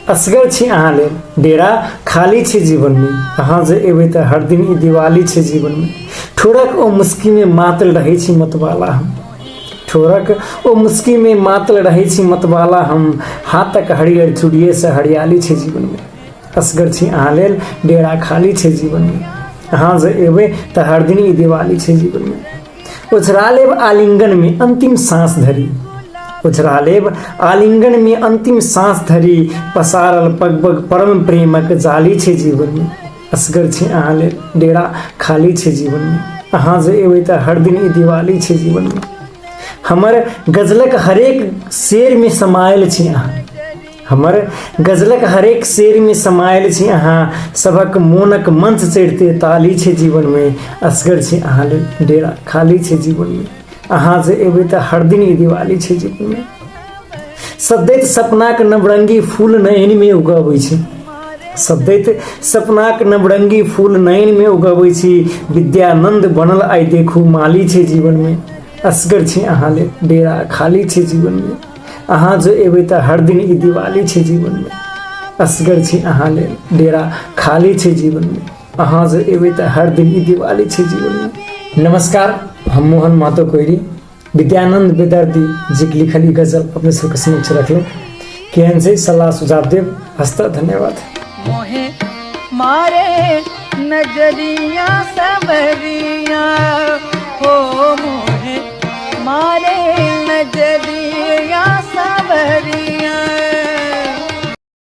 असगर छी अहाँ ले डेरा खाली छे जीवन में। अहाँ जे एबे त हर दिन ई दिवाली छे जीवन में। ठोरक ओ मुस्की में मातल रहे छी मतवाला हम। ठोरक ओ मुस्की में मातल रहे छी मतवाला हम। हाथक हरियर चूड़िए से हरियाली छे जीवन में। असगर छी अहाँ ले डेरा खाली छे जीवन में। अहाँ जे एबे त हर दिन ई दिवाली छे जीवन में। ओझरा लेब आलिंगन में अंतिम सांस धरी। ओझरा लेब आलिंगन में अंतिम सांस धरी। पसारल पगपग परम प्रेमक जाली छे जीवन में। असगर छी अहाँ ले डेरा खाली छे जीवन में। अहाँ जे एबे त हर दिन ई दिवाली छे जीवन में। हमर गजलक हरेक शेर में समायल छी अहाँ। हमर गजलक हरेक शेर में समायल छी अहाँ। सबक मोनक मंच चढ़ते ताली छे जीवन में। असगर छी अहाँ ले डेरा खाली छे जीवन में। अहाँ जे एबे त हर दिन ई दिवाली छे जीवन में। सदैत सपनाक नवरंगी फूल नयन में उगाबै छी। सदैत सपनाक नवरंगी फूल नयन में उगाबै छी। विद्यानंद बनल आइ देखू माली छे जीवन में। असगर छी अहाँ ले डेरा खाली छे जीवन में। अहाँ जे एबे त हर दिन ई दिवाली छे जीवन में। असगर छी अहाँ ले डेरा खाली छे जीवन में। अहाँ जे एबे त हर दिन ई दिवाली छे जीवन में। नमस्कार, हम मोहन महतो कोइरी विद्यानंद विद्यार्थी जी की लिखल गजल अपने सबके समक्ष रखलूँ। केहन से सलाह सुझाव देव हस्ता धन्यवाद। मोहे मारे नजरिया सबरिया हो। मोहे मारे नजरिया सबरिया।